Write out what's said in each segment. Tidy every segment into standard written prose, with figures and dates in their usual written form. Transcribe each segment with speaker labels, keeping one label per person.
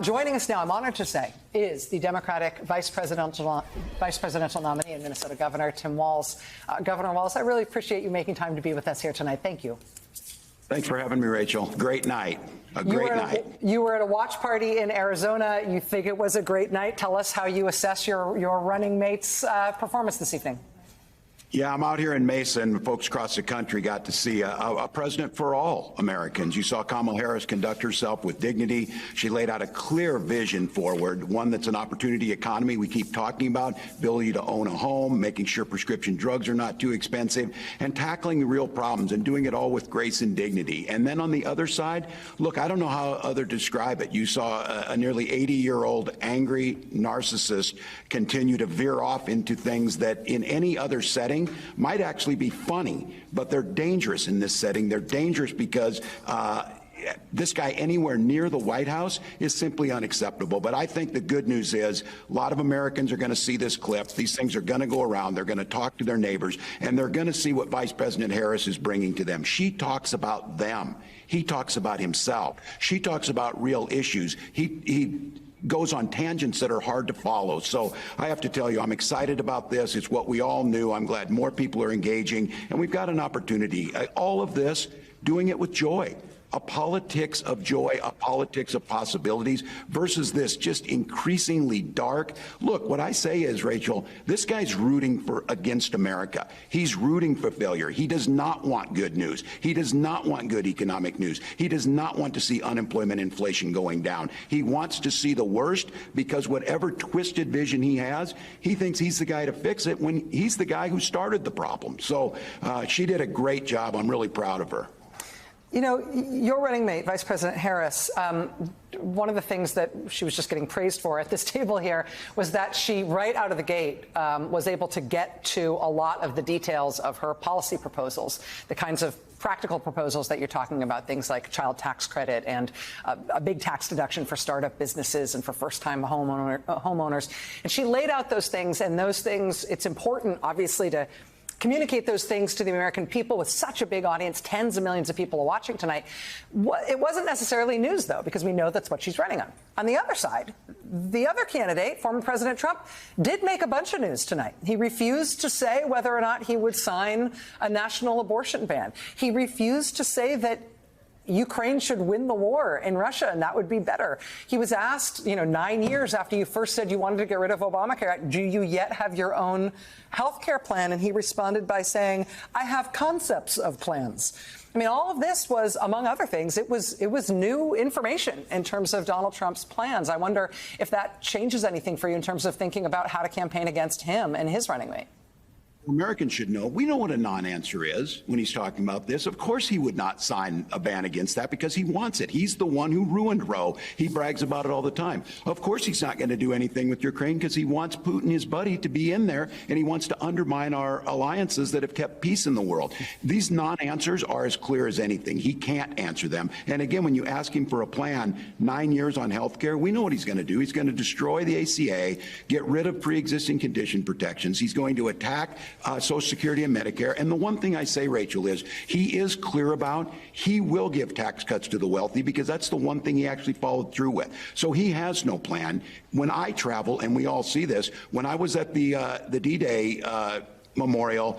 Speaker 1: Joining us now, I'm honored to say, is the Democratic vice presidential nominee and Minnesota Governor Tim Walz. Governor Walz, I really appreciate you making time to be with us here tonight. Thank you.
Speaker 2: Thanks for having me, Rachel. Great night. A great night.
Speaker 1: You were at a watch party in Arizona. You think it was a great night. Tell us how you assess your running mate's performance this evening.
Speaker 2: Yeah, I'm out here in Mesa, and folks across the country got to see a president for all Americans. You saw Kamala Harris conduct herself with dignity. She laid out a clear vision forward, one that's an opportunity economy we keep talking about, ability to own a home, making sure prescription drugs are not too expensive, and tackling the real problems and doing it all with grace and dignity. And then on the other side, look, I don't know how others describe it. You saw a nearly 80-year-old angry narcissist continue to veer off into things that in any other setting might actually be funny, but they're dangerous in this setting. They're dangerous because this guy anywhere near the White House is simply unacceptable. But I think the good news is a lot of Americans are going to see this clip. These things are going to go around. They're going to talk to their neighbors, and they're going to see what Vice President Harris is bringing to them. She talks about them. He talks about himself. She talks about real issues. He goes on tangents that are hard to follow. So I have to tell you, I'm excited about this. It's what we all knew. I'm glad more people are engaging, and we've got an opportunity. All of this, doing it with joy. A politics of joy, a politics of possibilities versus this just increasingly dark. Look, what I say is, Rachel, this guy's rooting against America. He's rooting for failure. He does not want good news. He does not want good economic news. He does not want to see unemployment, inflation going down. He wants to see the worst because whatever twisted vision he has, he thinks he's the guy to fix it when he's the guy who started the problem. So she did a great job. I'm really proud of her.
Speaker 1: You know, your running mate, Vice President Harris, one of the things that she was just getting praised for at this table here was that she, right out of the gate, was able to get to a lot of the details of her policy proposals, the kinds of practical proposals that you're talking about, things like child tax credit and a big tax deduction for startup businesses and for first-time homeowners. And she laid out those things, and those things, it's important, obviously, to communicate those things to the American people with such a big audience. Tens of millions of people are watching tonight. It wasn't necessarily news, though, because we know that's what she's running on. On the other side, the other candidate, former President Trump, did make a bunch of news tonight. He refused to say whether or not he would sign a national abortion ban. He refused to say that Ukraine should win the war in Russia, and that would be better. He was asked, 9 years after you first said you wanted to get rid of Obamacare, do you yet have your own health care plan? And he responded by saying, I have concepts of plans. I mean, all of this was, among other things, it was new information in terms of Donald Trump's plans. I wonder if that changes anything for you in terms of thinking about how to campaign against him and his running mate.
Speaker 2: Americans should know. We know what a non-answer is when he's talking about this. Of course he would not sign a ban against that because he wants it. He's the one who ruined Roe. He brags about it all the time. Of course he's not going to do anything with Ukraine because he wants Putin, his buddy, to be in there, and he wants to undermine our alliances that have kept peace in the world. These non-answers are as clear as anything. He can't answer them. And again, when you ask him for a plan, 9 years on health care, we know what he's going to do. He's going to destroy the ACA, get rid of pre-existing condition protections. He's going to attack Social Security and Medicare. And the one thing I say, Rachel, is he is clear about he will give tax cuts to the wealthy because that's the one thing he actually followed through with. So he has no plan. When I travel, and we all see this, when I was at the D-Day memorial,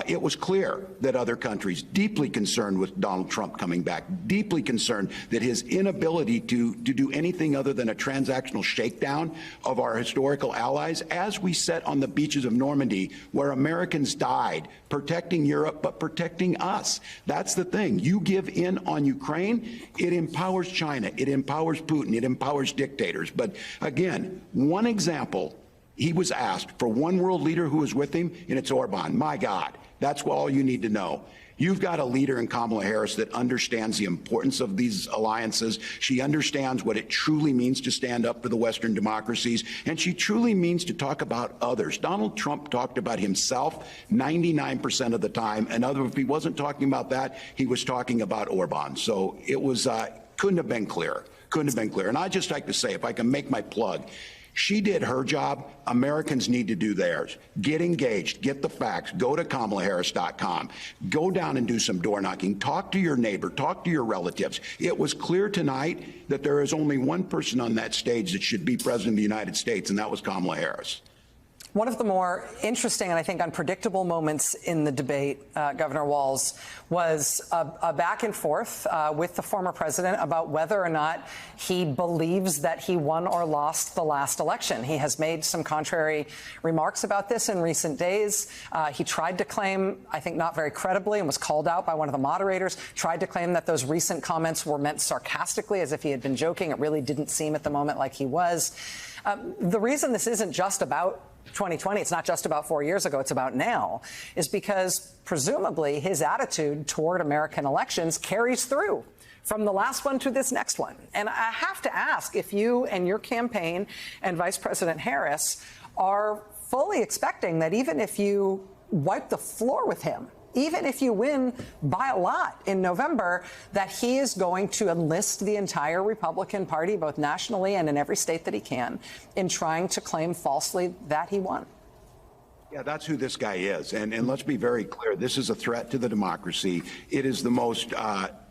Speaker 2: it was clear that other countries deeply concerned with Donald Trump coming back, deeply concerned that his inability to do anything other than a transactional shakedown of our historical allies, as we sat on the beaches of Normandy, where Americans died, protecting Europe, but protecting us. That's the thing. You give in on Ukraine, it empowers China, it empowers Putin, it empowers dictators. But again, one example. He was asked for one world leader who was with him, and it's Orban. My God, that's all you need to know. You've got a leader in Kamala Harris that understands the importance of these alliances. She understands what it truly means to stand up for the Western democracies, and she truly means to talk about others. Donald Trump talked about himself 99% of the time, and if he wasn't talking about that, he was talking about Orban. So it was couldn't have been clearer. Couldn't have been clearer. And I'd just like to say, if I can make my plug, She did her job. Americans need to do theirs. Get engaged. Get the facts. Go to KamalaHarris.com. Go down and do some door knocking. Talk to your neighbor. Talk to your relatives. It was clear tonight that there is only one person on that stage that should be president of the United States, and that was Kamala Harris.
Speaker 1: One of the more interesting and I think unpredictable moments in the debate, Governor Walz, was a back and forth with the former president about whether or not he believes that he won or lost the last election. He has made some contrary remarks about this in recent days. He tried to claim, I think not very credibly, and was called out by one of the moderators, tried to claim that those recent comments were meant sarcastically, as if he had been joking. It really didn't seem at the moment like he was. The reason this isn't just about 2020, it's not just about 4 years ago, it's about now, is because presumably his attitude toward American elections carries through from the last one to this next one. And I have to ask if you and your campaign and Vice President Harris are fully expecting that even if you wipe the floor with him, even if you win by a lot in November, that he is going to enlist the entire Republican Party, both nationally and in every state that he can, in trying to claim falsely that he won.
Speaker 2: Yeah, that's who this guy is. And let's be very clear. This is a threat to the democracy. It is the most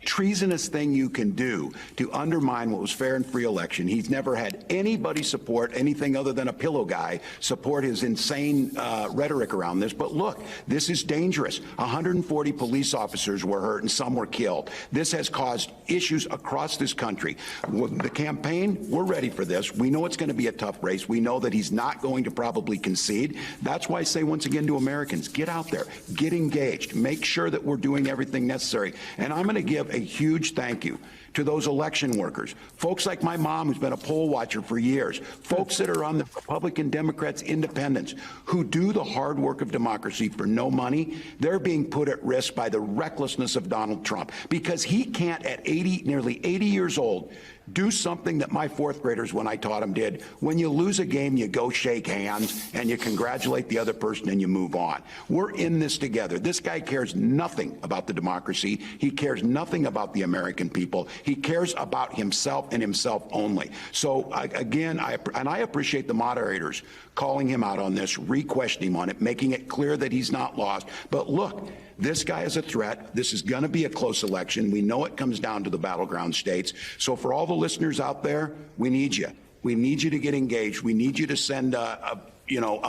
Speaker 2: treasonous thing you can do to undermine what was fair and free election. He's never had anybody support anything other than a pillow guy support his insane rhetoric around this. But look, this is dangerous. 140 police officers were hurt and some were killed. This has caused issues across this country. The campaign, we're ready for this. We know it's going to be a tough race. We know that he's not going to probably concede. That's why I say once again to Americans, get out there, get engaged, make sure that we're doing everything necessary. And I'm going to give a huge thank you to those election workers, folks like my mom, who's been a poll watcher for years, folks that are on the Republican, Democrats, independents, who do the hard work of democracy for no money. They're being put at risk by the recklessness of Donald Trump because he can't, at nearly 80 years old, do something that my fourth graders, when I taught them, did. When you lose a game, you go shake hands and you congratulate the other person and you move on. We're in this together. This guy cares nothing about the democracy. He cares nothing about the American people. He cares about himself and himself only. So again, I appreciate the moderators calling him out on this, re-questioning him on it, making it clear that he's not lost. But look, this guy is a threat. This is going to be a close election. We know it comes down to the battleground states. So for all the listeners out there, we need you. We need you to get engaged. We need you to send a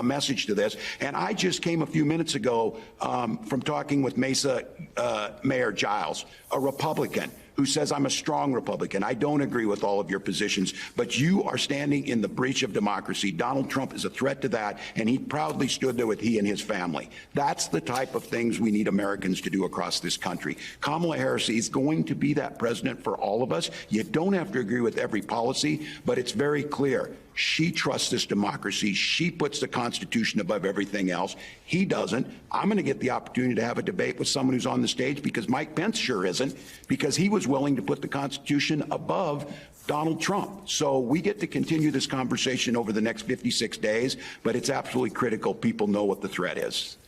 Speaker 2: message to this. And I just came a few minutes ago from talking with Mesa Mayor Giles, a Republican, who says, I'm a strong Republican. I don't agree with all of your positions, but you are standing in the breach of democracy. Donald Trump is a threat to that, and he proudly stood there with he and his family. That's the type of things we need Americans to do across this country. Kamala Harris is going to be that president for all of us. You don't have to agree with every policy, but it's very clear. She trusts this democracy. She puts the Constitution above everything else. He doesn't. I'm going to get the opportunity to have a debate with someone who's on the stage because Mike Pence sure isn't, because he was willing to put the Constitution above Donald Trump. So we get to continue this conversation over the next 56 days, but it's absolutely critical people know what the threat is.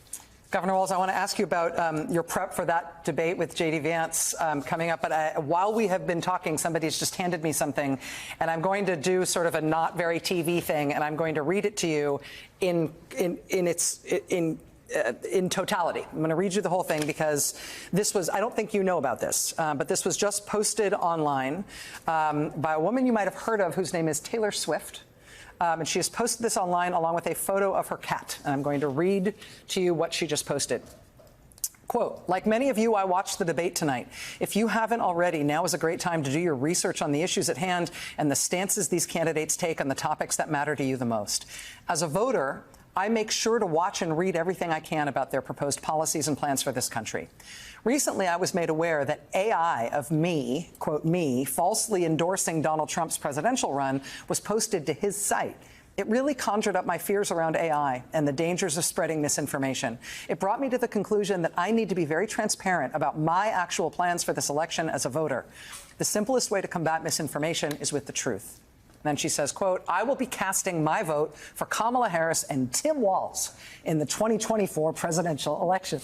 Speaker 1: Governor Walz, I want to ask you about your prep for that debate with J.D. Vance coming up. But while we have been talking, somebody's just handed me something, and I'm going to do sort of a not very TV thing, and I'm going to read it to you in totality. I'm going to read you the whole thing because this was, I don't think you know about this, but this was just posted online by a woman you might have heard of whose name is Taylor Swift. And she has posted this online along with a photo of her cat. And I'm going to read to you what she just posted. Quote, like many of you, I watched the debate tonight. If you haven't already, now is a great time to do your research on the issues at hand and the stances these candidates take on the topics that matter to you the most. As a voter, I make sure to watch and read everything I can about their proposed policies and plans for this country. Recently, I was made aware that AI of me, quote, me, falsely endorsing Donald Trump's presidential run was posted to his site. It really conjured up my fears around AI and the dangers of spreading misinformation. It brought me to the conclusion that I need to be very transparent about my actual plans for this election as a voter. The simplest way to combat misinformation is with the truth. Then she says, quote, I will be casting my vote for Kamala Harris and Tim Walz in the 2024 presidential election.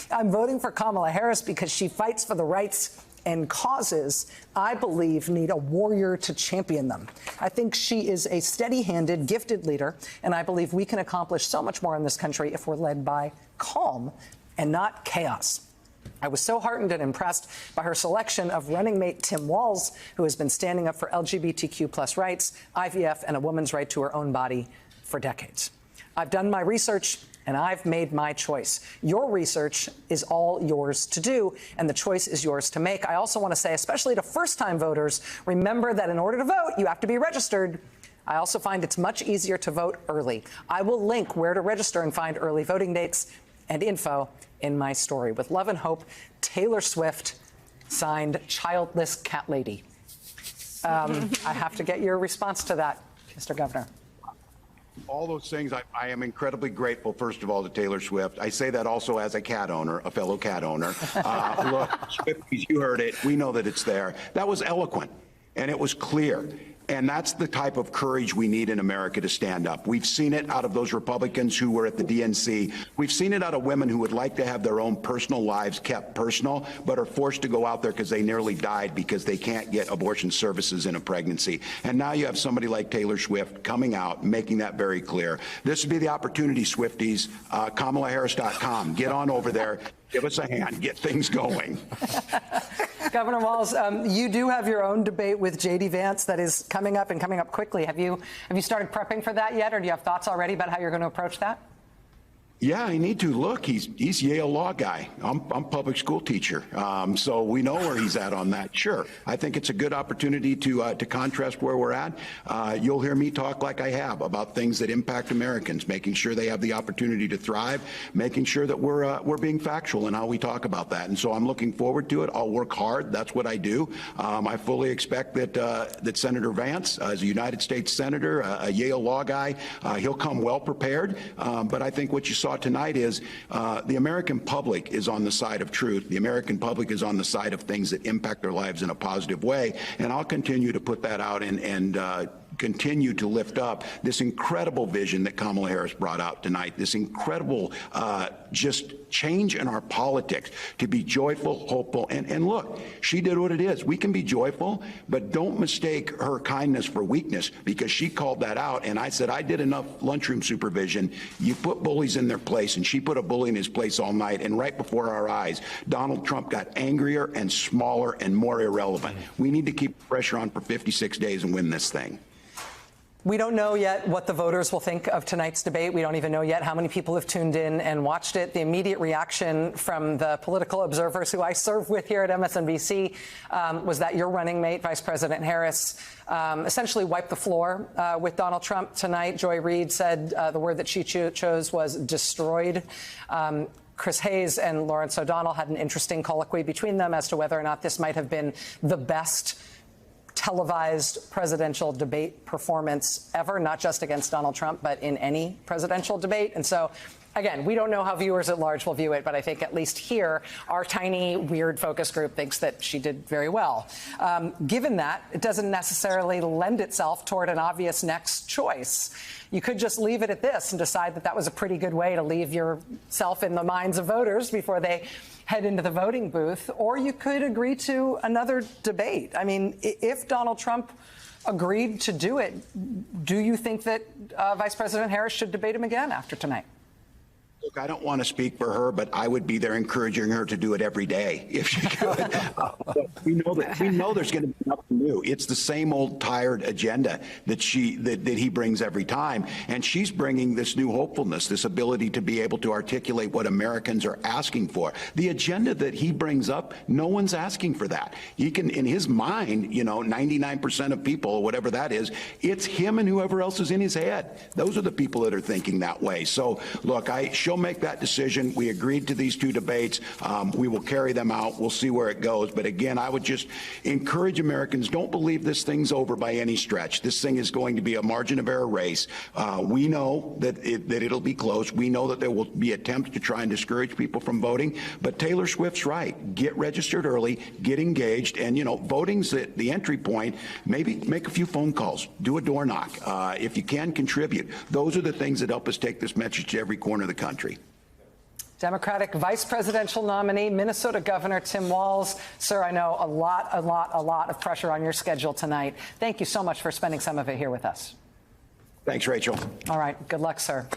Speaker 1: I'm voting for Kamala Harris because she fights for the rights and causes, I believe, need a warrior to champion them. I think she is a steady-handed, gifted leader, and I believe we can accomplish so much more in this country if we're led by calm and not chaos. I was so heartened and impressed by her selection of running mate Tim Walz, who has been standing up for LGBTQ plus rights, IVF, and a woman's right to her own body for decades. I've done my research, and I've made my choice. Your research is all yours to do, and the choice is yours to make. I also want to say, especially to first-time voters, remember that in order to vote, you have to be registered. I also find it's much easier to vote early. I will link where to register and find early voting dates and info in my story. With love and hope, Taylor Swift, signed Childless Cat Lady. I have to get your response to that, Mr. Governor.
Speaker 2: All those things, I am incredibly grateful, first of all, to Taylor Swift. I say that also as a cat owner, a fellow cat owner. Look, Swifties, you heard it. We know that it's there. That was eloquent, and it was clear. And that's the type of courage we need in America to stand up. We've seen it out of those Republicans who were at the DNC. We've seen it out of women who would like to have their own personal lives kept personal, but are forced to go out there because they nearly died because they can't get abortion services in a pregnancy. And now you have somebody like Taylor Swift coming out, making that very clear. This would be the opportunity, Swifties. KamalaHarris.com. Get on over there. Give us a hand. Get things going.
Speaker 1: Governor Walz, you do have your own debate with J.D. Vance that is coming up and coming up quickly. Have you started prepping for that yet, or do you have thoughts already about how you're going to approach that?
Speaker 2: Yeah, I need to. Look, he's Yale law guy. I'm public school teacher, so we know where he's at on that. Sure, I think it's a good opportunity to contrast where we're at. You'll hear me talk like I have about things that impact Americans, making sure they have the opportunity to thrive, making sure that we're being factual in how we talk about that. And so I'm looking forward to it. I'll work hard. That's what I do. I fully expect that Senator Vance, as a United States Senator, a Yale law guy, he'll come well prepared. But I think what you saw tonight is the American public is on the side of truth. The American public is on the side of things that impact their lives in a positive way. And I'll continue to put that out and continue to lift up this incredible vision that Kamala Harris brought out tonight, this incredible just change in our politics to be joyful, hopeful, and look, she did what it is. We can be joyful, but don't mistake her kindness for weakness, because she called that out, and I said, I did enough lunchroom supervision. You put bullies in their place, and she put a bully in his place all night, and right before our eyes, Donald Trump got angrier and smaller and more irrelevant. We need to keep pressure on for 56 days and win this thing.
Speaker 1: We don't know yet what the voters will think of tonight's debate. We don't even know yet how many people have tuned in and watched it. The immediate reaction from the political observers who I serve with here at MSNBC was that your running mate, Vice President Harris, essentially wiped the floor with Donald Trump tonight. Joy Reid said the word that she chose was destroyed. Chris Hayes and Lawrence O'Donnell had an interesting colloquy between them as to whether or not this might have been the best televised presidential debate performance ever, not just against Donald Trump, but in any presidential debate. And so, again, we don't know how viewers at large will view it, but I think at least here, our tiny, weird focus group thinks that she did very well. Given that, it doesn't necessarily lend itself toward an obvious next choice. You could just leave it at this and decide that that was a pretty good way to leave yourself in the minds of voters before they head into the voting booth, or you could agree to another debate. I mean, if Donald Trump agreed to do it, do you think that Vice President Harris should debate him again after tonight?
Speaker 2: Look, I don't want to speak for her, but I would be there encouraging her to do it every day if she could. We know there's going to be nothing new. It's the same old tired agenda that he brings every time, and she's bringing this new hopefulness, this ability to be able to articulate what Americans are asking for. The agenda that he brings up, no one's asking for that. He can, in his mind, 99% of people, or whatever that is, it's him and whoever else is in his head. Those are the people that are thinking that way. So, look, she'll make that decision. We agreed to these two debates. We will carry them out. We'll see where it goes. But again, I would just encourage Americans, don't believe this thing's over by any stretch. This thing is going to be a margin of error race. We know that it'll be close. We know that there will be attempts to try and discourage people from voting. But Taylor Swift's right. Get registered early, get engaged, and, voting's the entry point. Maybe make a few phone calls, do a door knock. If you can, contribute. Those are the things that help us take this message to every corner of the country.
Speaker 1: Democratic vice presidential nominee, Minnesota Governor Tim Walz. Sir, I know a lot of pressure on your schedule tonight. Thank you so much for spending some of it here with us.
Speaker 2: Thanks, Rachel.
Speaker 1: All right. Good luck, sir.